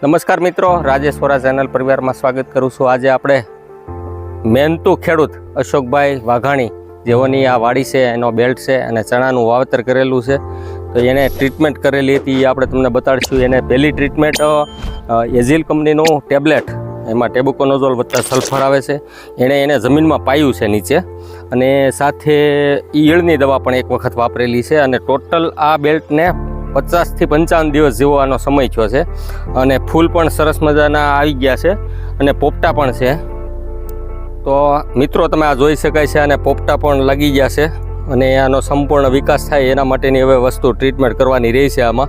નમસ્કાર મિત્રો, રાજેશ વોરા ચેનલ પરિવારમાં સ્વાગત કરું છું. આજે આપણે મહેનતુ ખેડૂત અશોકભાઈ વાઘાણી જેઓની આ વાડી છે, એનો બેલ્ટ છે અને ચણાનું વાવેતર કરેલું છે. તો એને ટ્રીટમેન્ટ કરેલી હતી એ આપણે તમને બતાડીશું. એને પહેલી ટ્રીટમેન્ટ એઝિલ કંપનીનું ટેબ્લેટ, એમાં ટેબુકોનોઝોલ વત્તા સલ્ફર આવે છે, એને જમીનમાં પાયું છે નીચે, અને સાથે ઈયળની દવા પણ એક વખત વાપરેલી છે. અને ટોટલ આ બેલ્ટને 50 થી 55 દિવસ જેવો આનો સમય થયો છે. અને ફૂલ પણ સરસ મજાના આવી ગયા છે અને પોપટા પણ છે. તો મિત્રો તમે આ જોઈ શકાય છે, અને પોપટા પણ લાગી ગયા છે, અને આનો સંપૂર્ણ વિકાસ થાય એના માટેની હવે વસ્તુ ટ્રીટમેન્ટ કરવાની રહી છે આમાં.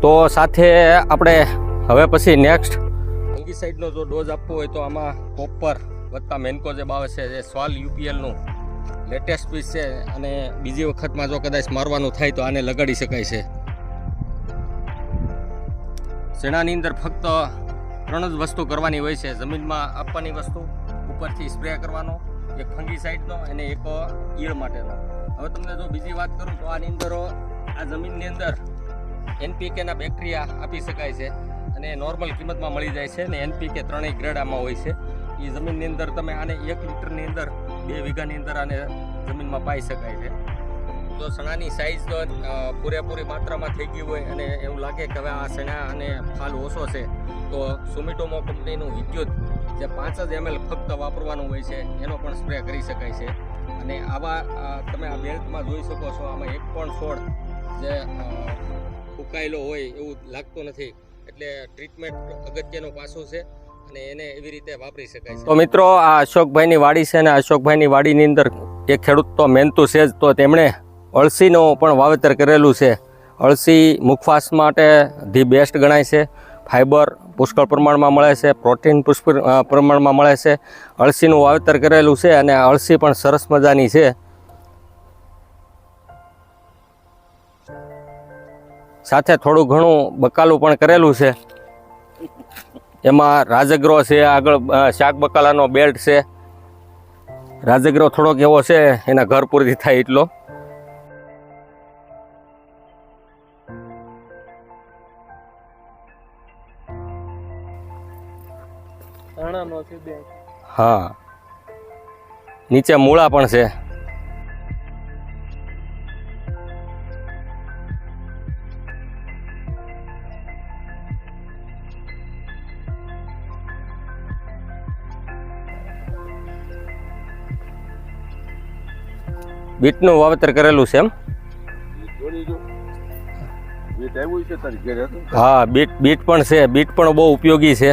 તો સાથે આપણે હવે પછી નેક્સ્ટ ફંગીસાઇડનો જો ડોઝ આપવો હોય તો આમાં કોપર વત્તા મેન્કોઝેબ આવે છે, જે સ્વાલ UPLનું લેટેસ્ટ પીસ છે, અને બીજી વખતમાં જો કદાચ મારવાનું થાય તો આને લગાડી શકાય છે. શેણાની અંદર ફક્ત 3 જ વસ્તુ કરવાની હોય છે. જમીનમાં આપવાની વસ્તુ, ઉપરથી સ્પ્રે કરવાનો, એક ફંગીસાઇડનો અને એક ઈયળ માટેનો. હવે તમને જો બીજી વાત કરું તો આની અંદર આ જમીનની અંદર NPK ના બેક્ટેરિયા આપી શકાય છે, અને નોર્મલ કિંમતમાં મળી જાય છે. અને NPK 3 ગ્રેડ આમાં હોય છે. એ જમીનની અંદર તમે આને 1 લીટરની અંદર 2 વીઘાની અંદર આને જમીનમાં પાઈ શકાય છે. જો ચણાની સાઇઝ પૂરેપૂરી માત્રામાં થઈ ગઈ હોય અને એવું લાગે કે હવે આ ચણા અને ફાલ ઓછો છે, તો સુમિટોમો કંપનીનું વિદ્યુત જે 5 જ ml ફક્ત વાપરવાનું હોય છે, એનો પણ સ્પ્રે કરી શકાય છે. અને આવા તમે આ બેલ્ટમાં જોઈ શકો છો, આમાં એક પણ છોડ જે ફૂંકાયેલો હોય એવું લાગતું નથી. એટલે ટ્રીટમેન્ટ અગત્યનું પાસું છે, અને એને એવી રીતે વાપરી શકાય છે. તો મિત્રો, આ અશોકભાઈની વાડી છે, અને અશોકભાઈની વાડીની અંદર એક ખેડૂત તો મહેનતુ છે જ, તો તેમણે અળસીનું પણ વાવેતર કરેલું છે. અળસી મુખવાસ માટે ધી બેસ્ટ ગણાય છે. ફાઈબર પુષ્કળ પ્રમાણમાં મળે છે, પ્રોટીન પુષ્કળ પ્રમાણમાં મળે છે. અળસીનું વાવેતર કરેલું છે, અને અળસી પણ સરસ મજાની છે. સાથે થોડું ઘણું બકાલું પણ કરેલું છે. એમાં રાજગરો છે, આગળ શાક બકાલાનો બેલ્ટ છે. રાજગરો થોડોક એવો છે, એના ઘર પૂરી થાય એટલો. હા, નીચે મૂળા પણ છે. બીટનું વાવેતર કરેલું છે એમ? હા, બીટ પણ છે. બીટ પણ બહુ ઉપયોગી છે.